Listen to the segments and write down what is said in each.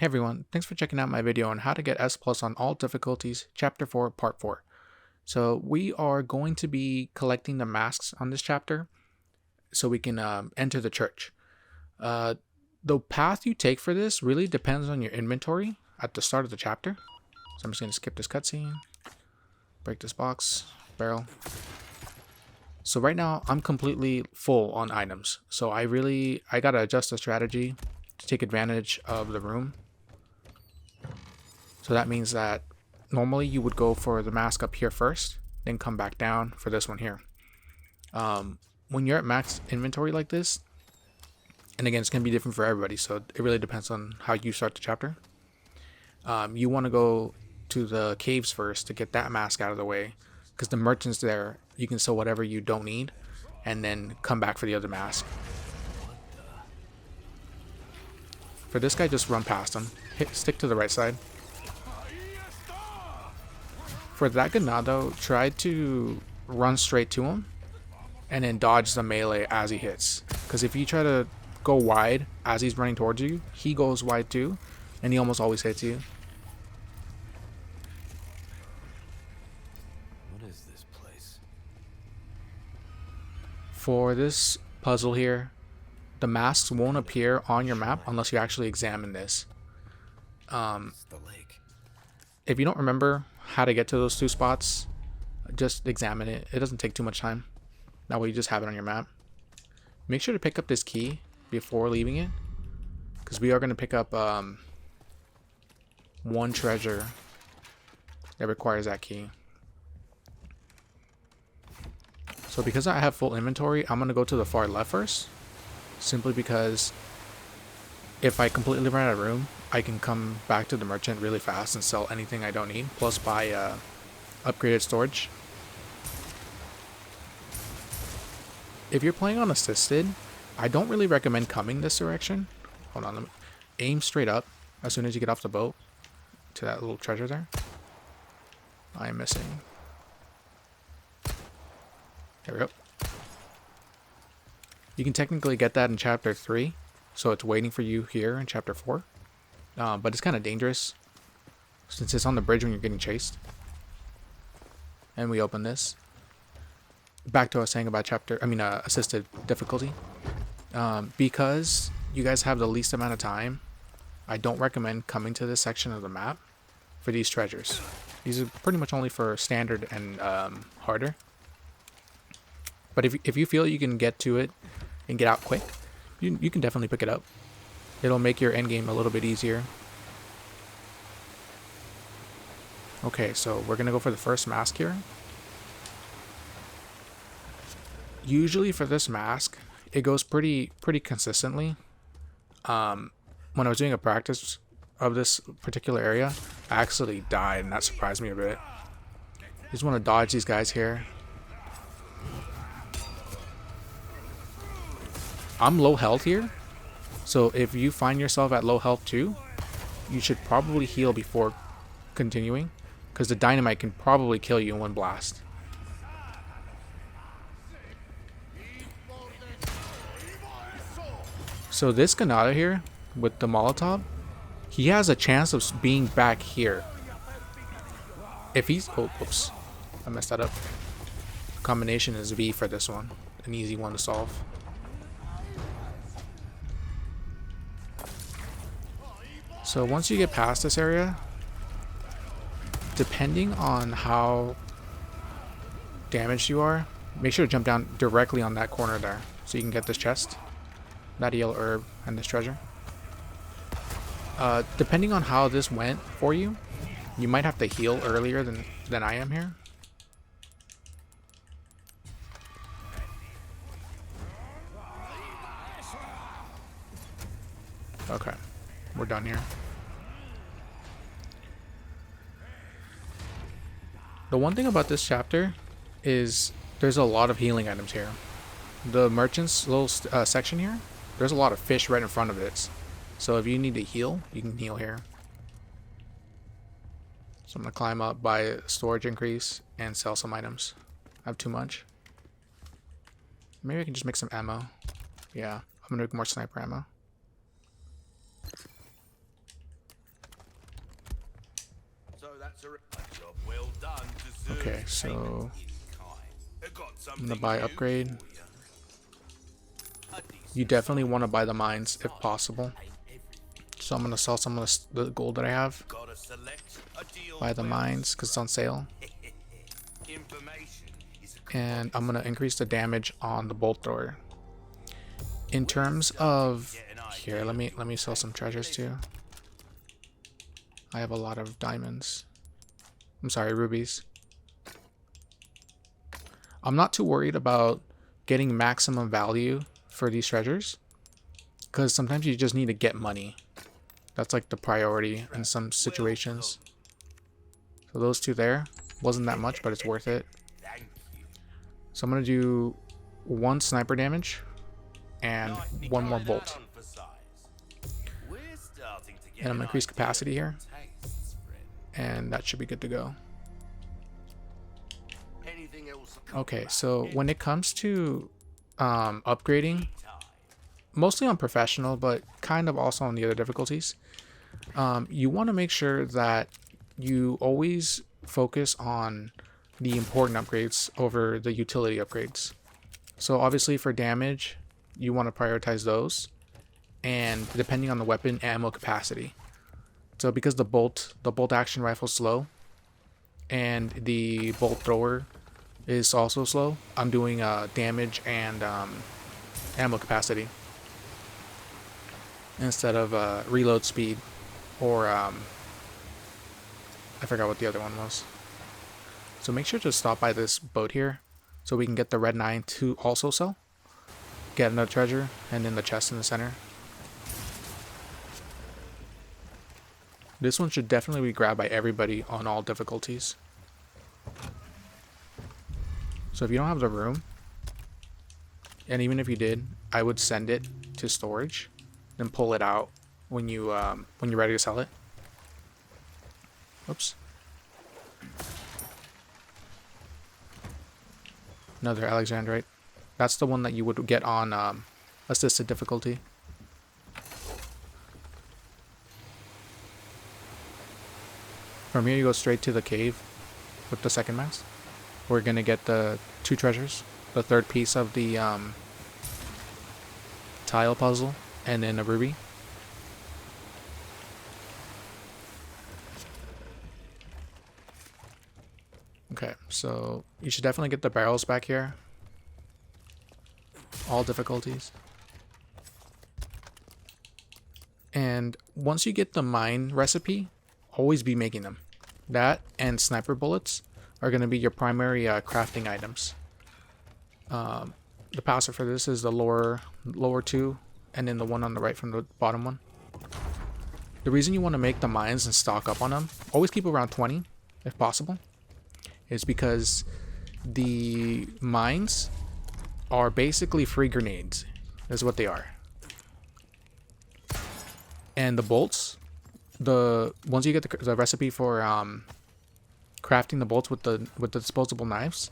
Hey everyone, thanks for checking out my video on how to get S plus on all difficulties, chapter 4, part 4. So we are going to be collecting the masks on this chapter so we can enter the church. The path you take for this really depends on your inventory at the start of the chapter. So I'm just going to skip this cutscene, break this box, barrel. So right now I'm completely full on items. So I gotta adjust the strategy to take advantage of the room. So that means that normally you would go for the mask up here first, then come back down for this one here. When you're at max inventory like this, and again, it's going to be different for everybody, so it really depends on how you start the chapter. You want to go to the caves first to get that mask out of the way, because the merchants there, you can sell whatever you don't need, and then come back for the other mask. For this guy, just run past him. Stick to the right side. For that Ganado, try to run straight to him and then dodge the melee as he hits. Because if you try to go wide as he's running towards you, he goes wide too, and he almost always hits you. What is this place? For this puzzle here, the masks won't appear on your map unless you actually examine this. It's the lake. If you don't remember how to get to those two spots, just examine it. It doesn't take too much time. That way you just have it on your map. Make sure to pick up this key before leaving it, because we are going to pick up one treasure that requires that key. So because I have full inventory, I'm going to go to the far left first, simply because if I completely run out of room, I can come back to the merchant really fast and sell anything I don't need, plus buy upgraded storage. If you're playing on assisted, I don't really recommend coming this direction. Hold on, let me aim straight up as soon as you get off the boat to that little treasure there. I am missing. There we go. You can technically get that in chapter 3, so it's waiting for you here in chapter 4. But it's kind of dangerous since it's on the bridge when you're getting chased. And we open this. Back to what I was saying about assisted difficulty. Because you guys have the least amount of time, I don't recommend coming to this section of the map for these treasures. These are pretty much only for standard and harder. But if you feel you can get to it and get out quick, you can definitely pick it up. It'll make your endgame a little bit easier. Okay, so we're gonna go for the first mask here. Usually for this mask, it goes pretty consistently. When I was doing a practice of this particular area, I actually died, and that surprised me a bit. You just want to dodge these guys here. I'm low health here, so if you find yourself at low health too, you should probably heal before continuing, because the dynamite can probably kill you in one blast. So this Ganado here with the Molotov, he has a chance of being back here. If he's... Oh, oops. I messed that up. Combination is V for this one. An easy one to solve. So once you get past this area, depending on how damaged you are, make sure to jump down directly on that corner there so you can get this chest, that yellow herb, and this treasure. Depending on how this went for you, you might have to heal earlier than I am here. Okay, we're done here. The one thing about this chapter is there's a lot of healing items here. The merchant's little section here, there's a lot of fish right in front of it. So if you need to heal, you can heal here. So I'm going to climb up, buy storage increase, and sell some items. I have too much. Maybe I can just make some ammo. Yeah, I'm going to make more sniper ammo. A job well done. Deserves Okay, so payment in kind. I got I'm something gonna buy new upgrade. for ya. A You decent definitely size want to buy the mines if size possible. ain't everything. So I'm gonna sell some of the gold that I have. Gotta select a deal Buy the well mines because it's on sale. Information is a And I'm gonna commodity. increase the damage on the bolt thrower. In We're terms starting to of get an here, idea let of me your sell some treasures too. capability. I have a lot of diamonds. I'm sorry, rubies. I'm not too worried about getting maximum value for these treasures because sometimes you just need to get money. That's like the priority in some situations. So those two there wasn't that much, but it's worth it. Thank you. So I'm gonna do 1 sniper damage and Nicely 1 more carried out bolt. on for size. We're starting to get And I'm an gonna increase idea capacity of your here, tastes, friend. and that should be good to go. Anything else? Okay, so when it comes to upgrading, Time. mostly on professional, but kind of also on the other difficulties, you want to make sure that you always focus on the important upgrades over the utility upgrades. So obviously for damage, you want to prioritize those, and depending on the weapon, ammo capacity. So because the bolt action rifle is slow, and the bolt thrower is also slow, I'm doing damage and ammo capacity instead of reload speed or I forgot what the other one was. So make sure to stop by this boat here so we can get the red 9 to also sell. Get another treasure and then the chest in the center. This one should definitely be grabbed by everybody on all difficulties. So if you don't have the room, and even if you did, I would send it to storage, then pull it out when you're ready to sell it. Oops. Another Alexandrite. That's the one that you would get on assisted difficulty. From here you go straight to the cave with the second mast. We're gonna get the 2 treasures, the 3rd piece of the tile puzzle, and then a ruby. Okay, so you should definitely get the barrels back here. All difficulties. And once you get the mine recipe, always be making them. That and sniper bullets are going to be your primary crafting items. The passive for this is the lower 2, and then the one on the right from the bottom one. The reason you want to make the mines and stock up on them, always keep around 20 if possible, is because the mines are basically free grenades, is what they are. And the bolts, once you get the recipe for crafting the bolts with the disposable knives,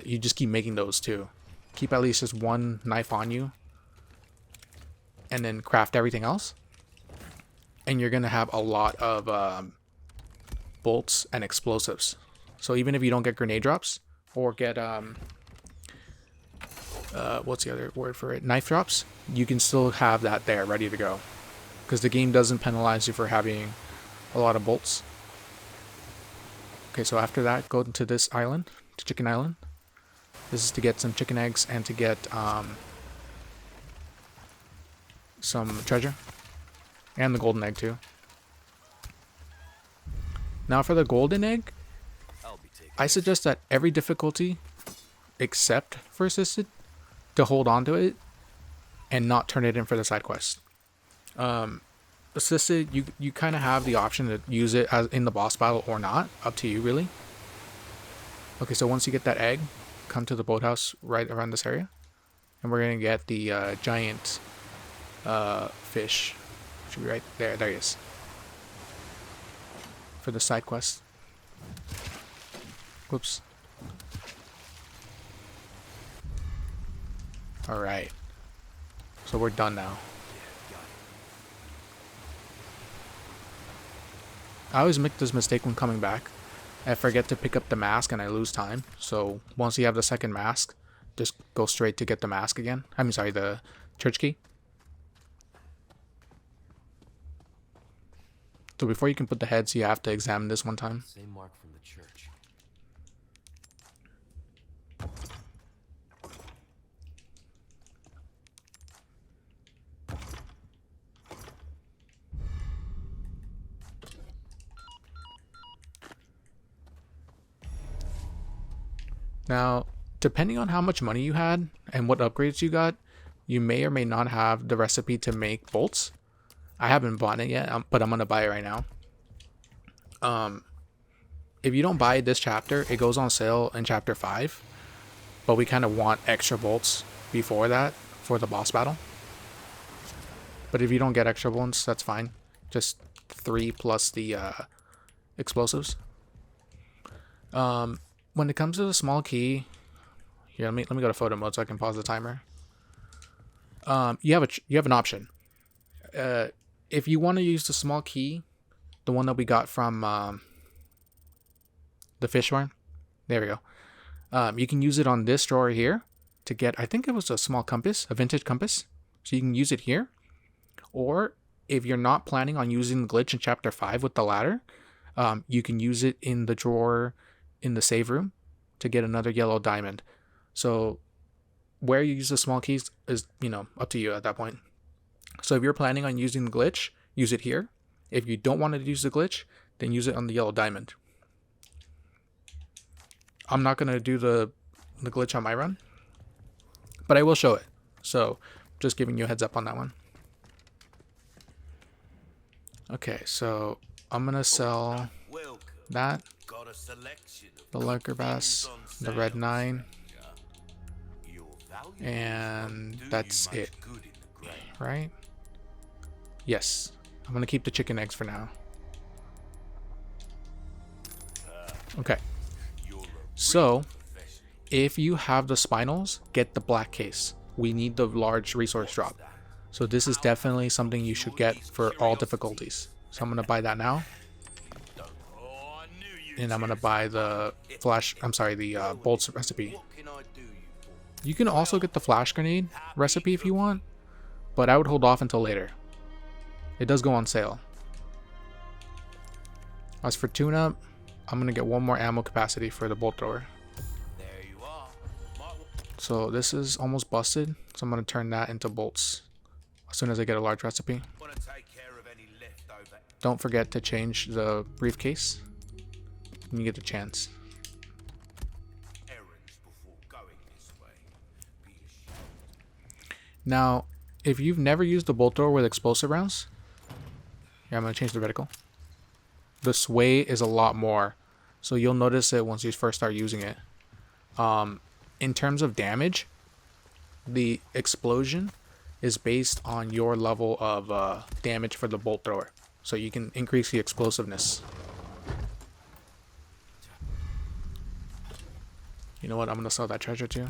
you just keep making those too. Keep at least just 1 knife on you, and then craft everything else. And you're gonna have a lot of bolts and explosives. So even if you don't get grenade drops or get what's the other word for it? Knife drops, you can still have that there ready to go, because the game doesn't penalize you for having a lot of bolts. Okay, so after that, go to this island, to Chicken Island. This is to get some chicken eggs and to get some treasure. And the golden egg too. Now for the golden egg, I suggest that every difficulty, except for assisted, to hold on to it and not turn it in for the side quest. Assisted, you kind of have the option to use it as in the boss battle or not. Up to you, really. Okay, so once you get that egg, come to the boathouse right around this area, and we're gonna get the giant fish. Should be right there. There he is. For the side quest. Whoops. All right. So we're done now. I always make this mistake when coming back. I forget to pick up the mask and I lose time. So once you have the second mask, just go straight to get the mask again. I mean, sorry, the church key. So before you can put the heads, you have to examine this one time. Same mark from the church. Now, depending on how much money you had and what upgrades you got, you may or may not have the recipe to make bolts. I haven't bought it yet, but I'm going to buy it right now. If you don't buy this chapter, it goes on sale in chapter 5. But we kind of want extra bolts before that for the boss battle. But if you don't get extra bolts, that's fine. Just 3 plus the explosives. When it comes to the small key, here let me go to photo mode so I can pause the timer. You have an option. If you want to use the small key, the one that we got from the fish farm, there we go. You can use it on this drawer here to get, I think it was a small compass, a vintage compass. So you can use it here. Or if you're not planning on using the glitch in chapter 5 with the ladder, you can use it in the drawer in the save room to get another yellow diamond. So where you use the small keys is, up to you at that point. So if you're planning on using the glitch, use it here. If you don't want to use the glitch, then use it on the yellow diamond. I'm not going to do the glitch on my run, but I will show it. So just giving you a heads up on that one. Okay, so I'm going to sell that, the Lurker Bass, the Red 9, and that's it, right? Yes, I'm going to keep the chicken eggs for now. Okay, so if you have the spinels, get the black case. We need the large resource drop. So this is definitely something you should get for all difficulties. So I'm going to buy that now. And I'm going to buy the bolts recipe. You can also get the flash grenade recipe if you want, but I would hold off until later. It does go on sale. As for tune-up, I'm going to get one more ammo capacity for the bolt thrower. So this is almost busted, so I'm going to turn that into bolts as soon as I get a large recipe. Don't forget to change the briefcase when you get the chance. Now, if you've never used the bolt thrower with explosive rounds, here I'm going to change the reticle. The sway is a lot more, so you'll notice it once you first start using it. In terms of damage, the explosion is based on your level of damage for the bolt thrower, so you can increase the explosiveness. You know what? I'm going to sell that treasure too.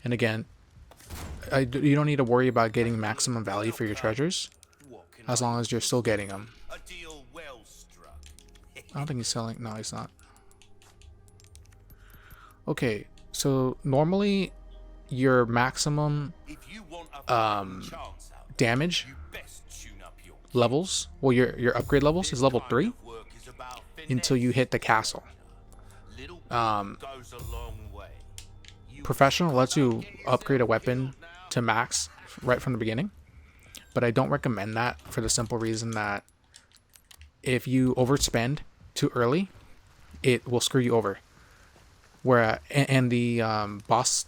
And again, you don't need to worry about getting maximum value for your treasures, as long as you're still getting them. I don't think he's selling. No, he's not. Okay, so normally your maximum damage levels, well, your upgrade levels is level 3 until you hit the castle. Professional lets you upgrade a weapon to max right from the beginning, but I don't recommend that for the simple reason that if you overspend too early, it will screw you over. Where and the boss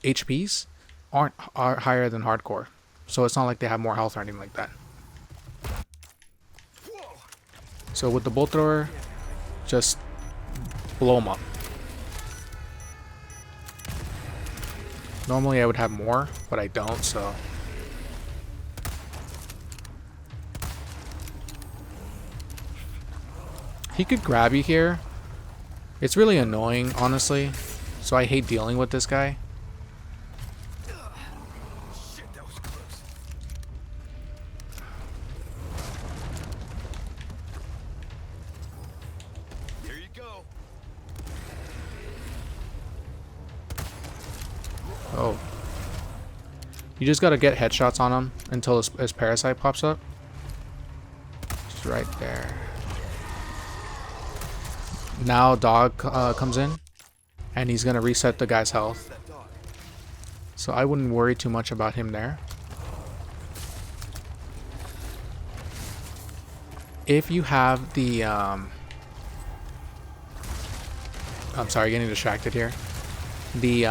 HPs are higher than hardcore, so it's not like they have more health or anything like that. So with the bolt thrower, just blow them up. Normally I would have more, but I don't, so. He could grab you here. It's really annoying, honestly. So I hate dealing with this guy. Shit, that was close. Here you go. Oh. You just gotta get headshots on him until his parasite pops up. Just right there. Now dog comes in. And he's gonna reset the guy's health. That dog. So I wouldn't worry too much about him there. If you have the I'm sorry, getting distracted here. The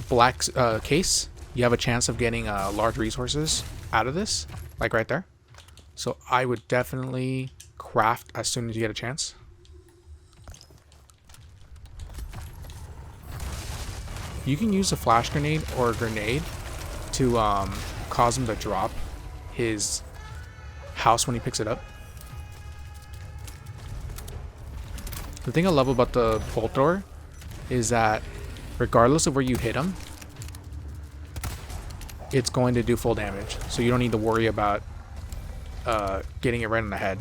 black case, you have a chance of getting large resources out of this, like right there. So I would definitely craft as soon as you get a chance. You can use a flash grenade or a grenade to cause him to drop his house when he picks it up. The thing I love about the bolt thrower is that regardless of where you hit him, it's going to do full damage. So you don't need to worry about getting it right in the head.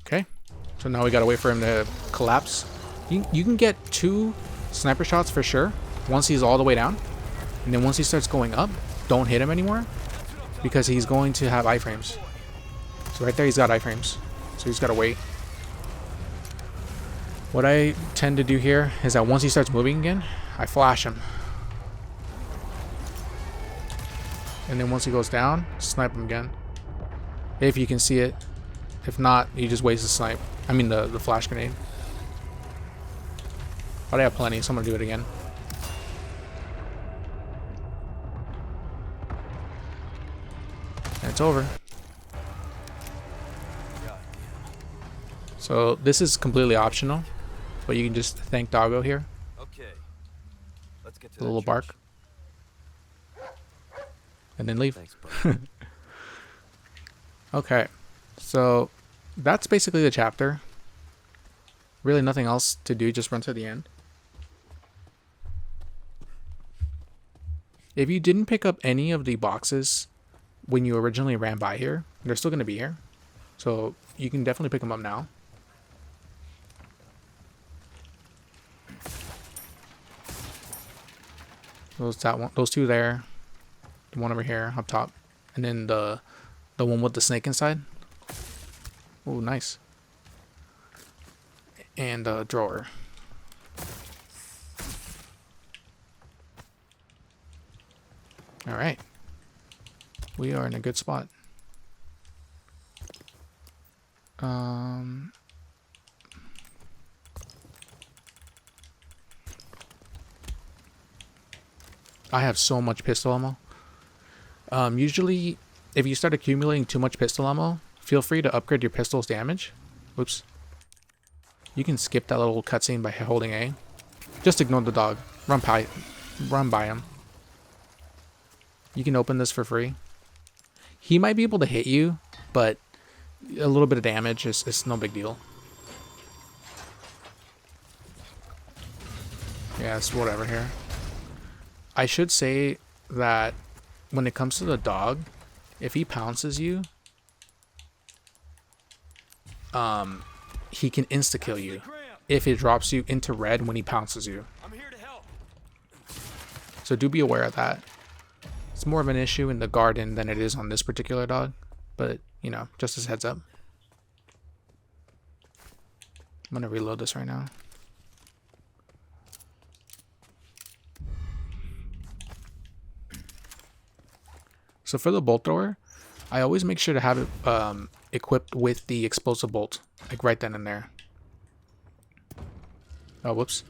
Okay, so now we gotta wait for him to collapse. You can get 2 sniper shots for sure once he's all the way down, and then once he starts going up, don't hit him anymore because he's going to have iframes. So right there he's got iframes, so he's gotta wait. What I tend to do here is that once he starts moving again, I flash him, and then once he goes down, snipe him again if you can see it. If not, you just waste the snipe. I mean the flash grenade. But I have plenty, so I'm gonna do it again. And it's over. So this is completely optional, but you can just thank Doggo here. Okay. Let's get to A little that bark. church. And then leave. Thanks, bud. Okay. So that's basically the chapter. Really nothing else to do, just run to the end. If you didn't pick up any of the boxes when you originally ran by here, they're still going to be here. So you can definitely pick them up now. Those 2 there, the one over here up top, and then the one with the snake inside. Oh, nice. And a drawer. All right, we are in a good spot. I have so much pistol ammo. Usually, if you start accumulating too much pistol ammo, feel free to upgrade your pistol's damage. Oops. You can skip that little cutscene by holding A. Just ignore the dog. Run by him. You can open this for free. He might be able to hit you, but a little bit of damage is no big deal. Yeah, it's whatever here. I should say that when it comes to the dog, if he pounces you, he can insta-kill you if it drops you into red when he pounces you. I'm here to help. So do be aware of that. It's more of an issue in the garden than it is on this particular dog, but you know, just as heads up. I'm gonna reload this right now. So for the bolt thrower, I always make sure to have it equipped with the explosive bolt, like right then and there. Oh, whoops.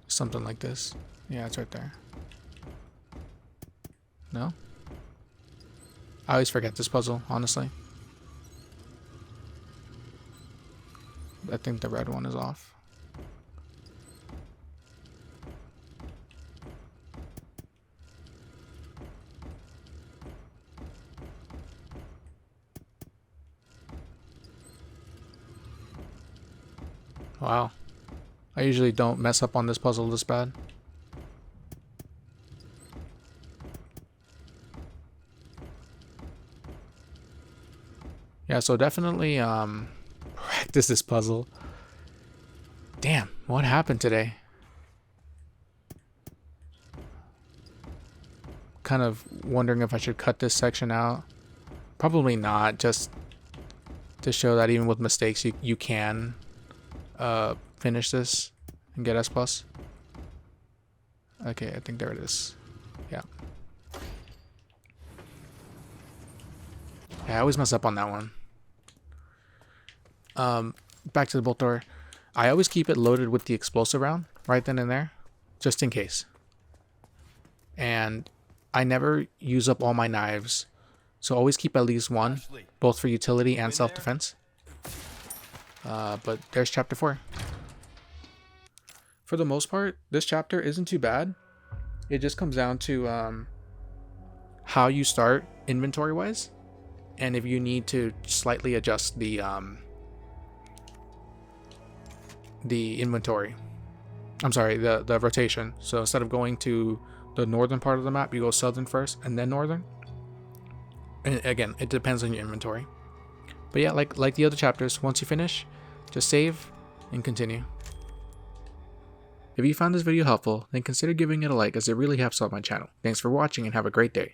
Something like this. Yeah, it's right there. No? I always forget this puzzle, honestly. I think the red one is off. Wow. I usually don't mess up on this puzzle this bad. Yeah, so definitely practice this puzzle. Damn, what happened today? Kind of wondering if I should cut this section out. Probably not, just to show that even with mistakes you can finish this and get S+. Okay, I think there it is. Yeah. Yeah, I always mess up on that one. Back to the bolt door. I always keep it loaded with the explosive round right then and there, just in case. And I never use up all my knives, so always keep at least one, both for utility and self-defense. But there's chapter 4. For the most part, this chapter isn't too bad. It just comes down to how you start inventory-wise, and if you need to slightly adjust the inventory. I'm sorry, the rotation. So instead of going to the northern part of the map, you go southern first and then northern. And again, it depends on your inventory. But yeah, like the other chapters, once you finish, just save and continue. If you found this video helpful, then consider giving it a like, as it really helps out my channel. Thanks for watching and have a great day.